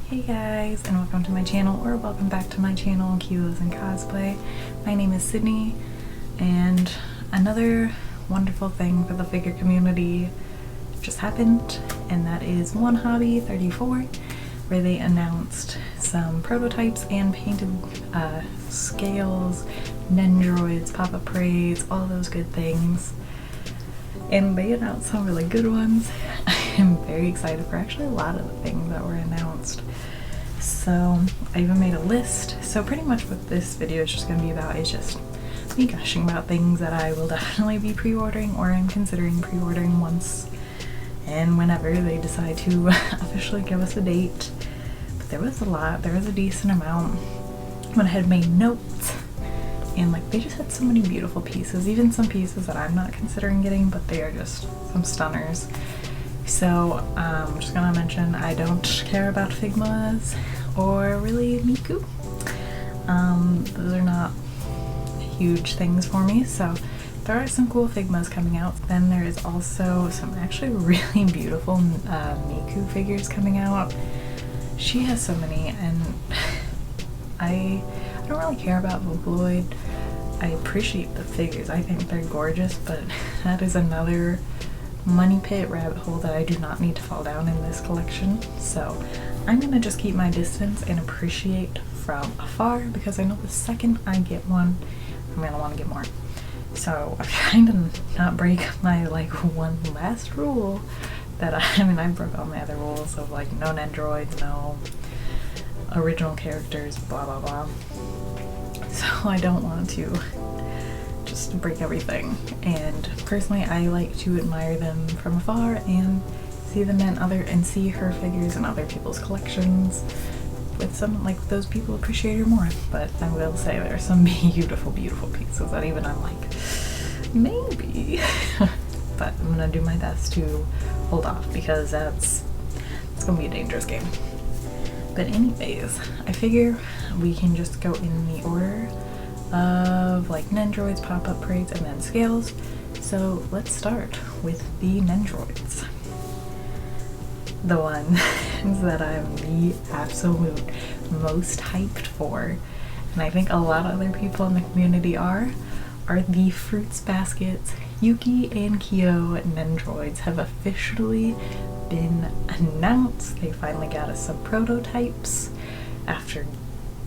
Hey guys, and welcome to my channel, or welcome back to my channel, Kilos and Cosplay. My name is Sydney, and another wonderful thing for the figure community just happened, and that is WonHobby 34, where they announced some prototypes and painted scales, Nendoroids, pop-up parades, all those good things. And they announced some really good ones. I am very excited for actually a lot of the things that were announced. So I even made a list. So pretty much what this video is just going to be about is just me gushing about things that I will definitely be pre-ordering, or I'm considering pre-ordering once and whenever they decide to officially give us a date. But there was a lot. There was a decent amount. When I had made notes, and like they just had so many beautiful pieces, even some pieces that I'm not considering getting, but they are just some stunners. So I'm just gonna mention I don't care about Figmas or really Miku. Those are not huge things for me, so there are some cool Figmas coming out. Then there is also some actually really beautiful Miku figures coming out. She has so many, and I don't really care about Vocaloid. I appreciate the figures, I think they're gorgeous, but that is another money pit rabbit hole that I do not need to fall down in this collection. So I'm gonna just keep my distance and appreciate from afar, because I know the second I get one, I'm gonna want to get more. So I'm trying to not break my like one last rule that I mean I broke all my other rules of like no Nendoroids, no original characters, blah blah blah. So I don't want to just break everything, and personally I like to admire them from afar and see them in see her figures in other people's collections with some like those people appreciate her more. But I will say there are some beautiful pieces that even I'm like maybe but I'm gonna do my best to hold off, because it's gonna be a dangerous game. But anyways, I figure we can just go in the order of like Nendoroids, pop-up parades, and then scales. So let's start with the Nendoroids. The ones that I'm the absolute most hyped for, and I think a lot of other people in the community are the Fruits Baskets. Yuki and Kyo Nendoroids have officially been announced. They finally got us some prototypes after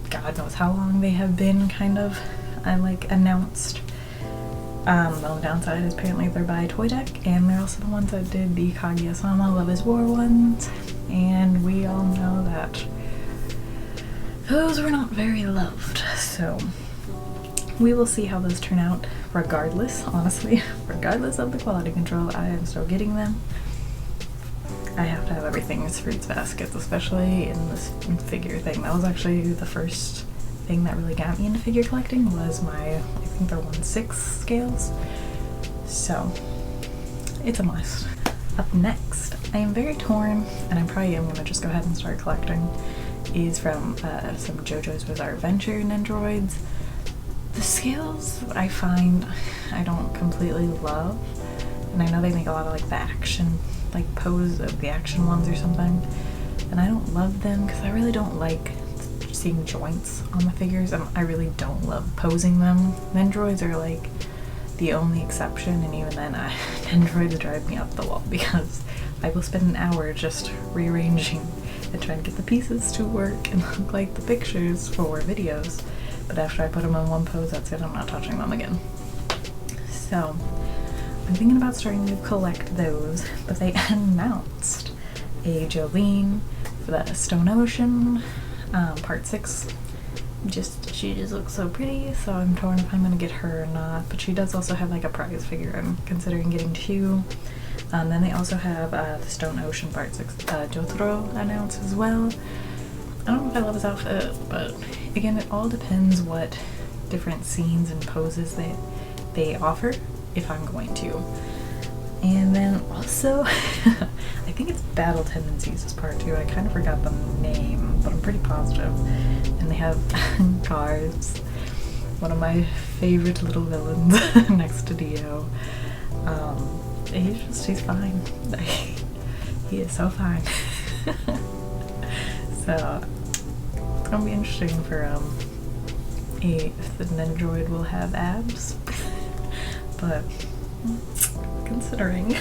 God knows how long they have been kind of announced. The only downside is apparently they're by Toy Deck, and they're also the ones that did the Kaguya-sama Love is War ones, and we all know that those were not very loved. So we will see how those turn out. Regardless, honestly, regardless of the quality control, I am still getting them. I have to have everything as Fruits Baskets, especially in this figure thing. That was actually the first thing that really got me into figure collecting, was my, I think they're 1/6 scales. So it's a must. Up next, I am very torn, and I probably am gonna just go ahead and start collecting, is from some JoJo's Bizarre Adventure Nendoroids. The scales I find I don't completely love, and I know they make a lot of like the action like pose of the action ones or something, and I don't love them because I really don't like seeing joints on the figures, and I really don't love posing them. Nendoroids are like the only exception, and even then Nendoroids drive me up the wall, because I will spend an hour just rearranging and trying to get the pieces to work and look like the pictures for videos, but after I put them in one pose, that's it, I'm not touching them again. So I'm thinking about starting to collect those, but they announced a Jolene for the Stone Ocean part 6. She just looks so pretty, so I'm torn if I'm gonna get her or not. But she does also have like a prize figure I'm considering getting too. Then they also have the Stone Ocean part 6 Jotaro announced as well. I don't know if I love his outfit, but again, it all depends what different scenes and poses they offer, if I'm going to. And then also, I think it's Battle Tendencies is part 2. I kind of forgot the name, but I'm pretty positive. And they have Cars, one of my favorite little villains next to Dio. He's fine. He is so fine. So it's gonna be interesting for if the Nendoroid will have abs. But considering,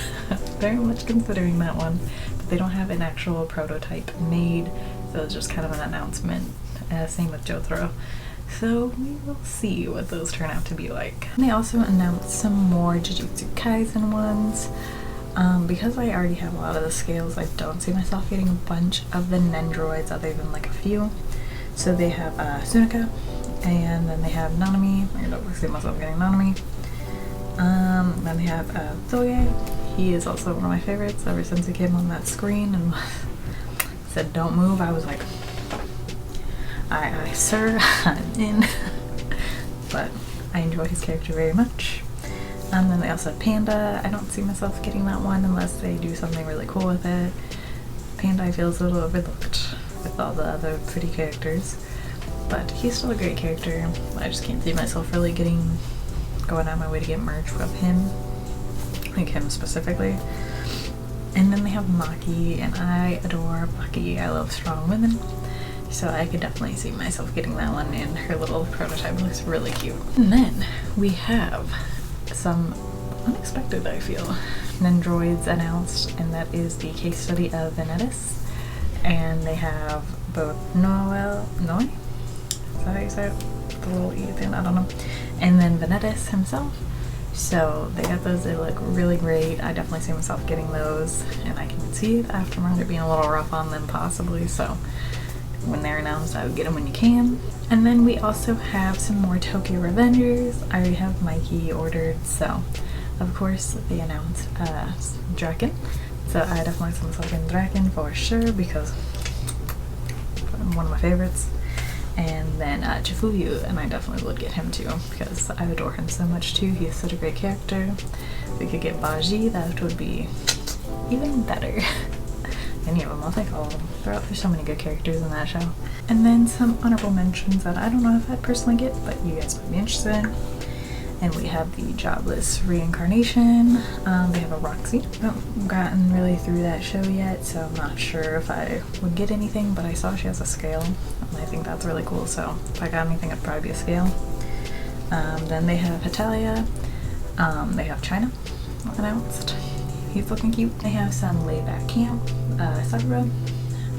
very much considering that one. But they don't have an actual prototype made, so it's just kind of an announcement. Same with Jotaro. So we will see what those turn out to be like. And they also announced some more Jujutsu Kaisen ones. Because I already have a lot of the scales, I don't see myself getting a bunch of the Nendoroids other than like a few. So they have Tsunika, and then they have Nanami. I don't see myself getting Nanami. Then they have Zoye. He is also one of my favorites ever since he came on that screen and said don't move. I was like, aye, sir, I'm in. But I enjoy his character very much. And then they also have Panda. I don't see myself getting that one unless they do something really cool with it. Panda I feel is a little overlooked with all the other pretty characters. But he's still a great character. I just can't see myself really going out my way to get merch with him. Like him specifically. And then they have Maki, and I adore Maki. I love strong women. So I could definitely see myself getting that one, and her little prototype looks really cute. And then we have some unexpected, I feel, Nendoroids announced, and that is the case study of Venettus. And they have both Noe? Is that how you say it? The little E thing, I don't know. And then Venettus himself. So they got those, they look really great. I definitely see myself getting those, and I can see the aftermarket being a little rough on them possibly, so when they're announced I would get them when you can. And then we also have some more Tokyo Revengers. I already have Mikey ordered, so of course they announced Draken. So I definitely see myself getting Draken for sure because one of my favorites. And then Chifuyu, and I definitely would get him too because I adore him so much too. He's such a great character. If we could get Baji, that would be even better. Any of them, I'll take all of them. There's so many good characters in that show. And then some honorable mentions that I don't know if I'd personally get, but you guys might be interested in. And we have the Jobless Reincarnation. They have a Roxy. I haven't gotten really through that show yet, so I'm not sure if I would get anything, but I saw she has a scale, and I think that's really cool, so if I got anything, it'd probably be a scale. Then they have Hetalia. They have China announced. He's looking cute. They have some Layback Camp. Sakura.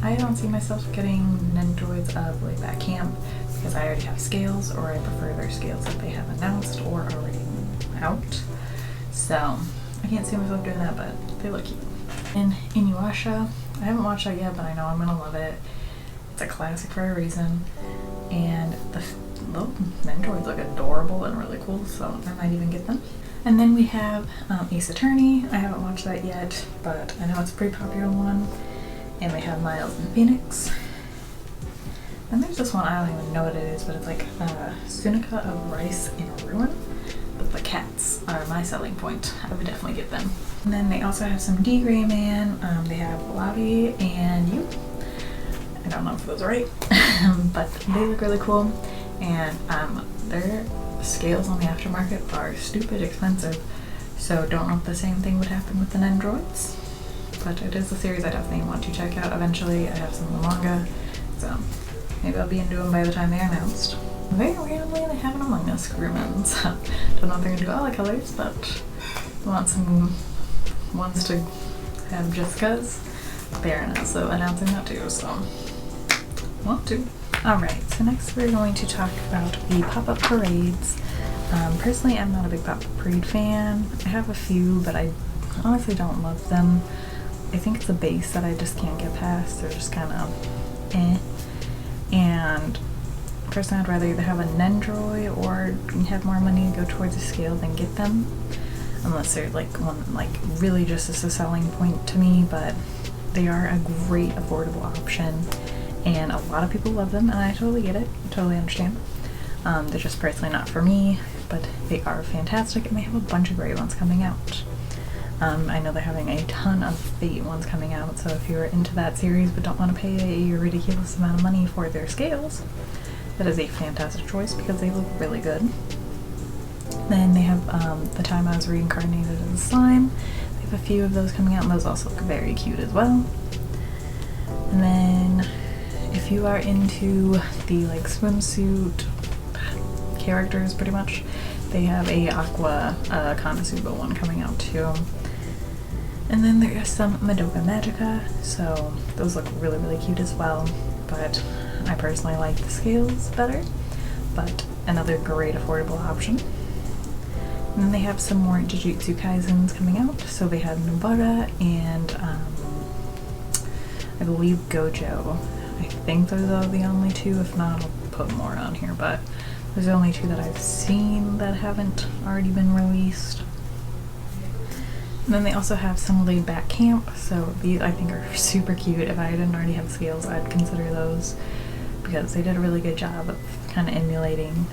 I don't see myself getting Nendoroids of Layback Camp because I already have scales, or I prefer their scales that they have announced or already out. So I can't see myself doing that, but they look cute. And Inuyasha, I haven't watched that yet, but I know I'm gonna love it. It's a classic for a reason, and the little Nendoroids look adorable and really cool, so I might even get them. And then we have Ace Attorney. I haven't watched that yet, but I know it's a pretty popular one. And they have Miles and Phoenix. And there's this one, I don't even know what it is, but it's like Tsunika of Rice in Ruin. But the cats are my selling point. I would definitely get them. And then they also have some D-Gray Man. They have Labi and Yu. I don't know if those are right, but they look really cool. And their scales on the aftermarket are stupid expensive, so don't know if the same thing would happen with the Nendoroids. But it is a series I definitely want to check out eventually. I have some of the manga, so maybe I'll be into them by the time they're announced. Very randomly they have an Among Us crewman, so don't know if they're gonna do all the colors, but I want some ones to have Jessica's. They're also announcing that too, so want to. Alright, so next we're going to talk about the pop-up parades. Personally, I'm not a big pop-up parade fan. I have a few, but I honestly don't love them. I think it's a base that I just can't get past. They're just kind of eh. And personally, I'd rather either have a Nendoroid or have more money to go towards a scale than get them. Unless they're like one, like really just as a selling point to me, but they are a great affordable option. And a lot of people love them, and I totally get it. I totally understand. They're just personally not for me, but they are fantastic, and they have a bunch of great ones coming out. I know they're having a ton of Fate ones coming out, so if you're into that series but don't want to pay a ridiculous amount of money for their scales, that is a fantastic choice because they look really good. Then they have The Time I Was Reincarnated as a Slime. They have a few of those coming out, and those also look very cute as well. And then if if you are into the like swimsuit characters, pretty much, they have a Aqua Konosuba one coming out too. And then there is some Madoka Magica, so those look really, really cute as well, but I personally like the scales better, but another great affordable option. And then they have some more Jujutsu Kaisens coming out, so they have Nobara and I believe Gojo. I think those are the only two, if not I'll put more on here, but those are the only two that I've seen that haven't already been released. And then they also have some Laid Back Camp, so these I think are super cute. If I didn't already have scales, I'd consider those, because they did a really good job of kind of emulating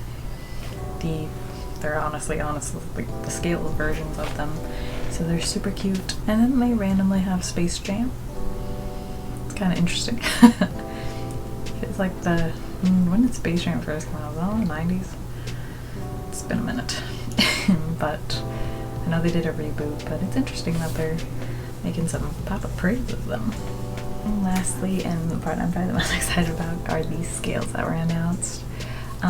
they're honestly like the scale versions of them, so they're super cute. And then they randomly have Space Jam. It's kind of interesting. It's like when did Space Jam first come out? Was that in the 90s? It's been a minute. But I know they did a reboot, but it's interesting that they're making some pop-up parades of them. And lastly, and the part I'm probably the most excited about, are these scales that were announced.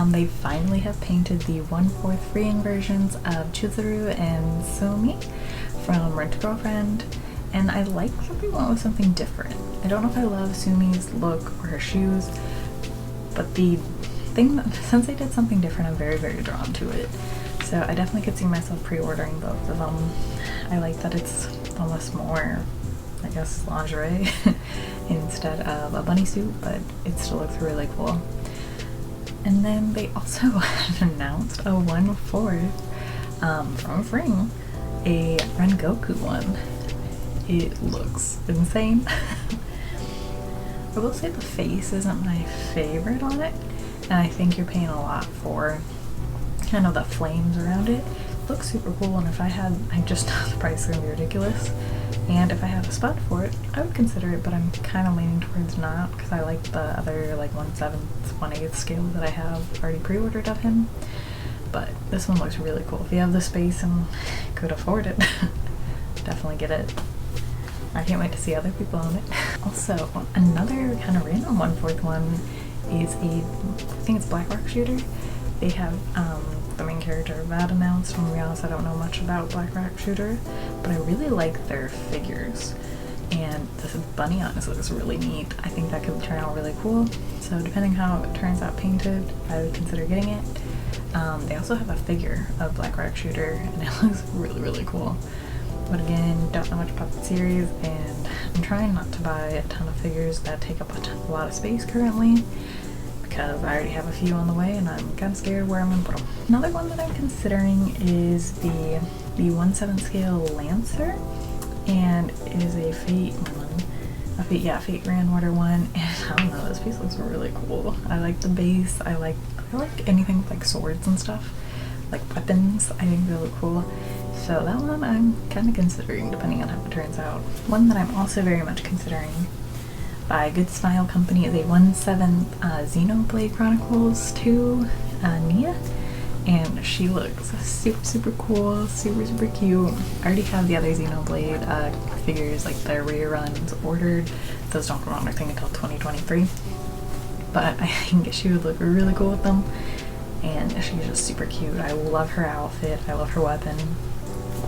They finally have painted the 1/4 freeing versions of Chizuru and Sumi from Rent a Girlfriend, and I like that they went with something different. I don't know if I love Sumi's look or her shoes, but since they did something different, I'm very, very drawn to it. So I definitely could see myself pre-ordering both of them. I like that it's almost more, I guess, lingerie instead of a bunny suit, but it still looks really cool. And then they also announced a 1/4 from Fring, a Rengoku one. It looks insane. I will say the face isn't my favorite on it, and I think you're paying a lot for kind of the flames around it. It looks super cool, and if I just know the price is going to be ridiculous, and if I have a spot for it, I would consider it, but I'm kind of leaning towards not, because I like the other like 1/7, 1/8 scale that I have already pre-ordered of him. But this one looks really cool. If you have the space and could afford it, definitely get it. I can't wait to see other people on it. Also, another kind of random 1/4 one is I think it's Black Rock Shooter. They have the main character of that announced, and to be honest, I don't know much about Black Rock Shooter, but I really like their figures, and this bunny honestly looks really neat. I think that could turn out really cool, so depending how it turns out painted, I would consider getting it. They also have a figure of Black Rock Shooter, and it looks really, really cool. But again, don't know much about the series, and I'm trying not to buy a ton of figures that take up a lot of space currently, because I already have a few on the way and I'm kind of scared where I'm going to put them. Another one that I'm considering is the 1/7 scale Lancer, and it is a Fate one. Fate Grand Order one, and I don't know, this piece looks really cool. I like the base, I like anything with like swords and stuff, like weapons. I think they look cool. So that one I'm kind of considering, depending on how it turns out. One that I'm also very much considering by Good Smile Company is a 1/7 Xenoblade Chronicles 2 Nia, and she looks super, super cool, super, super cute. I already have the other Xenoblade figures, like the reruns, ordered. Those don't come out, I think, until 2023, but I think she would look really cool with them, and she's just super cute. I love her outfit, I love her weapon.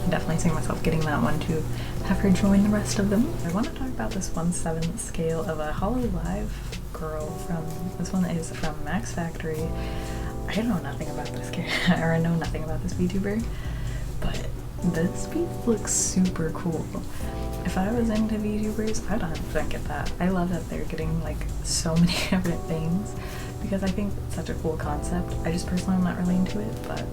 I definitely see myself getting that one to have her join the rest of them. I want to talk about this 1/7 scale of a Hololive girl from, this one is from Max Factory. I know nothing about this character, or I know nothing about this VTuber, but this piece looks super cool. If I was into VTubers, I'd 100% get that. I love that they're getting like so many different things, because I think it's such a cool concept. I just personally am not really into it, but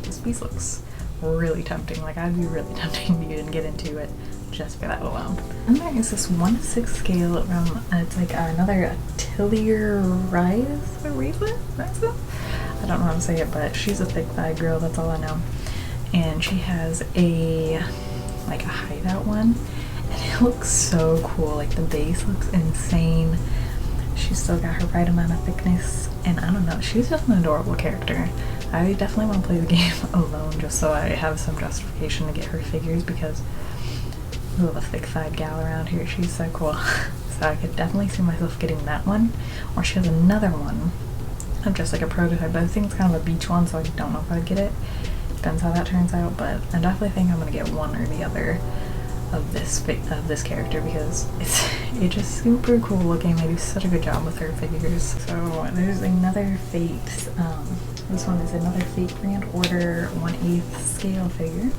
this piece looks really tempting. Like, I'd be really tempting to even get into it just for that alone. And there is this 1/6 scale from, it's like another Atelier Rise, I don't know how to say it, but she's a thick thigh girl, that's all I know. And she has a hideout one, and it looks so cool. Like, the base looks insane. She's still got her right amount of thickness, and I don't know, she's just an adorable character. I definitely want to play the game alone just so I have some justification to get her figures, because we have a thick-thighed gal around here. She's so cool. So I could definitely see myself getting that one. Or she has another one of just like a prototype, but I think it's kind of a beach one, so I don't know if I'd get it. Depends how that turns out, but I definitely think I'm gonna get one or the other of this character because it's just super cool looking. They do such a good job with her figures. So there's another Fate. This one is another Fate Grand Order 1/8 scale figure,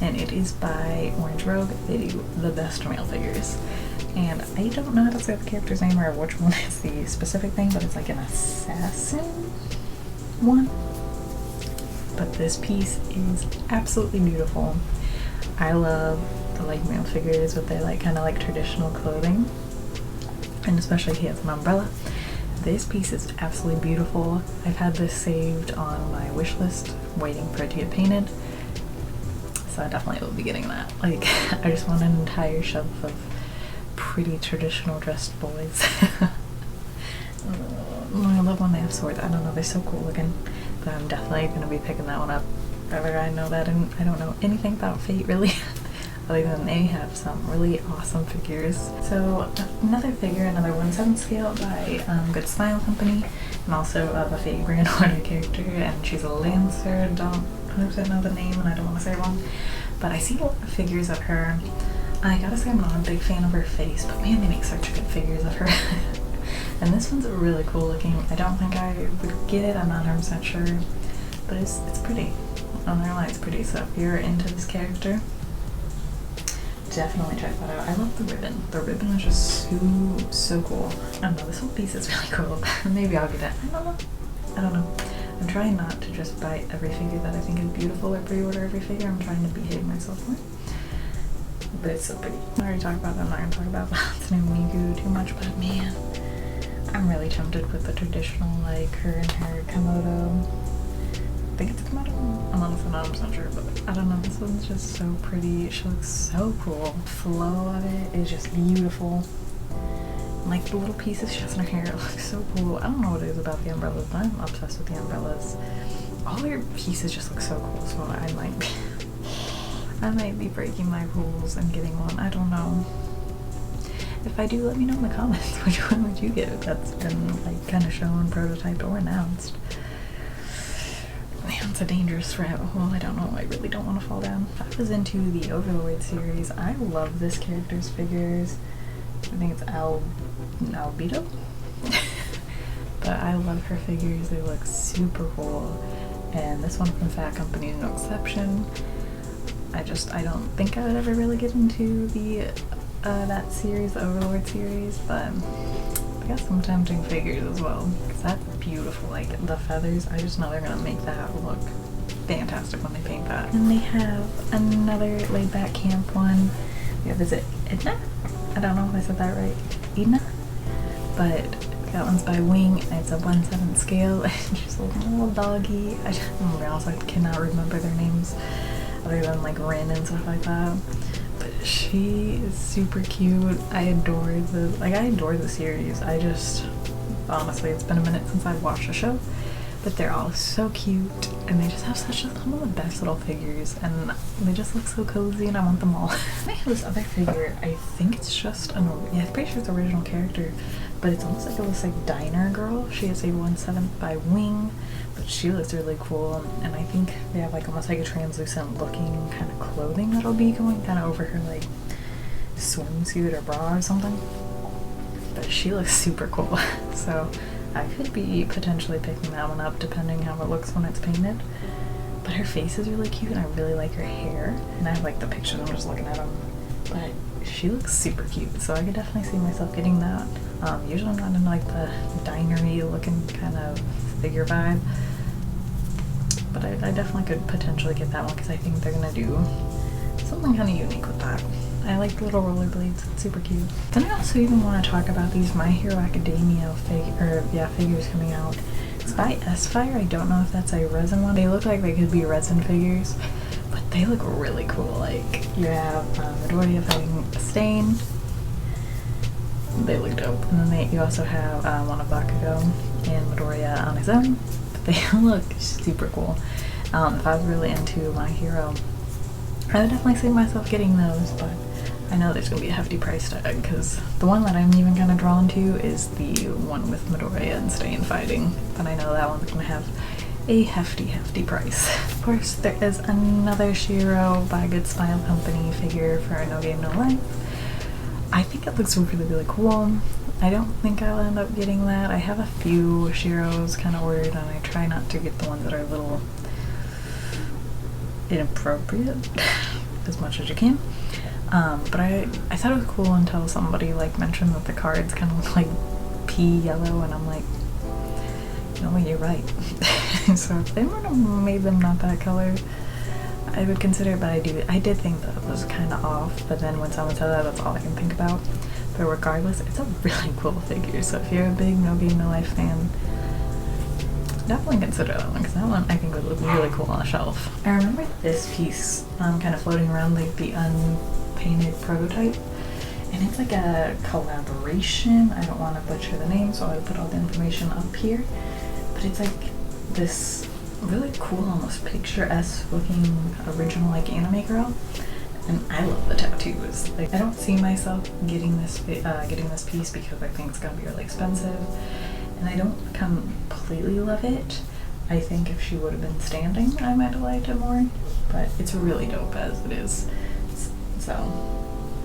and it is by Orange Rogue. They do the best male figures. And I don't know how to say the character's name or which one is the specific thing, but it's like an assassin one. But this piece is absolutely beautiful. I love the like male figures with their like kind of like traditional clothing, and especially he has an umbrella. This piece is absolutely beautiful. I've had this saved on my wish list, waiting for it to get painted. So I definitely will be getting that. Like, I just want an entire shelf of pretty traditional dressed boys. I love when they have swords. I don't know, they're so cool looking. But I'm definitely going to be picking that one up. Whether I know that, and I don't know anything about Fate really, other than they have some really awesome figures. So another figure, another 1/7 scale by Good Smile Company, and also the Fate Grand Order character, and she's a Lancer. Don't 100% know the name, and I don't want to say it wrong, but I see a lot of figures of her. I gotta say I'm not a big fan of her face, but man, they make such good figures of her. And this one's really cool looking. I don't think I would get it, I'm not 100% sure, but it's pretty. On their line, it's pretty, so if you're into this character, definitely check that out. I love the ribbon. The ribbon is just so cool. I don't know, this whole piece is really cool. Maybe I'll get it. I don't know. I'm trying not to just buy every figure that I think is beautiful or pre-order every figure. I'm trying to behave myself more. But it's so pretty. I already talked about that. I'm not going to talk about the new Migu too much, but man, I'm really tempted with the traditional, like her and her Komodo. I think it's a Komodo. I'm honestly not 100% sure, but I don't know. This one's just so pretty. She looks so cool. The flow of it is just beautiful. And, like the little pieces she has in her hair, it looks so cool. I don't know what it is about the umbrellas, but I'm obsessed with the umbrellas. All her pieces just look so cool, so I might be breaking my rules and getting one. I don't know. If I do, let me know in the comments which one would you get that's been like kind of shown, prototyped, or announced. Man, it's a dangerous rabbit hole. I don't know. I really don't want to fall down. I was into the Overlord series. I love this character's figures. I think it's Albedo. But I love her figures. They look super cool. And this one from Fat Company is no exception. I don't think I would ever really get into the that series, the Overlord series, but I got some tempting figures as well, because that's beautiful. Like the feathers, I just know they're gonna make that look fantastic when they paint that. And they have another laid back camp one. We have, is it Edna? I don't know if I said that right. Edna? But that one's by Wing, and it's a 1/7 scale, and she's a little doggy. I cannot remember their names other than like Rin and stuff like that. But she is super cute. I adore the series. I just, honestly, it's been a minute since I've watched the show, but they're all so cute, and they just have some of the best little figures, and they just look so cozy, and I want them all. I have this other figure. I think it's just I'm pretty sure it's an original character, but it's almost like this like diner girl. She is a 1/7 by Wing, but she looks really cool, and I think they have like almost like a translucent looking kind of clothing that'll be going kind of over her like swimsuit or bra or something. But she looks super cool, so I could be potentially picking that one up depending how it looks when it's painted. But her face is really cute, and I really like her hair. And I have like the pictures, I'm just looking at them. But she looks super cute, so I could definitely see myself getting that. Usually I'm not in like the dinery looking kind of figure vibe, but I definitely could potentially get that one because I think they're gonna do something kind of unique with that. I like the little rollerblades, it's super cute. Then I also even want to talk about these My Hero Academia figures coming out. It's by S-Fire. I don't know if that's a resin one. They look like they could be resin figures, but they look really cool. Like you have Midoriya fighting Stain. They look dope. And then you also have one of Bakugo and Midoriya on his own. But they look super cool. If I was really into My Hero, I would definitely see myself getting those, but I know there's gonna be a hefty price tag because the one that I'm even kind of drawn to is the one with Midoriya and Stay and Fighting, but I know that one's gonna have a hefty price. Of course, there is another Shiro by Good Smile Company figure for No Game No Life. I think it looks really cool. I don't think I'll end up getting that. I have a few Shiros kind of ordered, and I try not to get the ones that are a little inappropriate as much as you can. But I thought it was cool until somebody like mentioned that the cards kind of look like pea yellow, and I'm like, no, you're right. So if they would have made them not that color, I would consider it, but I did think that it was kind of off, but then when someone said that, that's all I can think about. But regardless, it's a really cool figure, so if you're a big No Game No Life fan, definitely consider that one, because that one I think would look really cool on a shelf. I remember this piece kind of floating around, like the unpainted prototype, and it's like a collaboration. I don't want to butcher the name, so I'll put all the information up here, but it's like this really cool, almost picture-esque looking original like anime girl, and I love the tattoos. Like, I don't see myself getting this piece because I think it's gonna be really expensive, and I don't completely love it. I think if she would have been standing, I might have liked it more, but it's really dope as it is. So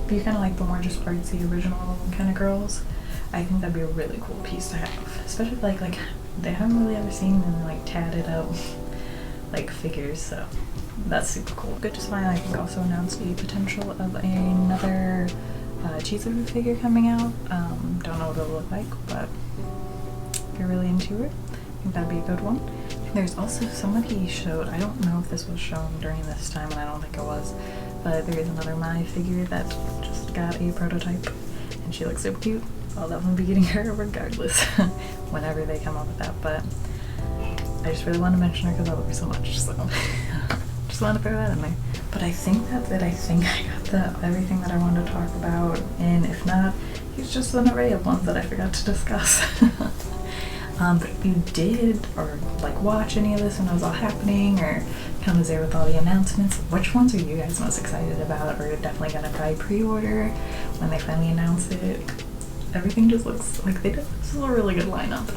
if you kind of like the more just artsy original kind of girls, I think that'd be a really cool piece to have, especially like they haven't really ever seen them like tatted up like figures, so that's super cool. Good to Smile, I think, also announced the potential of another Chizuru figure coming out. Don't know what it'll look like, but if you're really into it, I think that'd be a good one. There's also somebody showed, I don't know if this was shown during this time, and I don't think it was, but there is another Mai figure that just got a prototype, and she looks super cute. I'll definitely be getting her regardless whenever they come up with that, but I just really want to mention her because I love her so much, so just wanted to throw that in there. But I think that's it. I think I got everything that I wanted to talk about, and if not, it's just an array of ones that I forgot to discuss. But if you did, or like watch any of this when it was all happening, or kind of was there with all the announcements, which ones are you guys most excited about, or you're definitely gonna probably pre-order when they finally announce it? Everything just looks like they did. This is a really good lineup,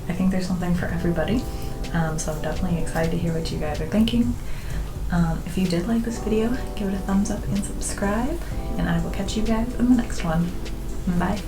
I think there's something for everybody. So I'm definitely excited to hear what you guys are thinking. If you did like this video, give it a thumbs up and subscribe, and I will catch you guys in the next one. Bye.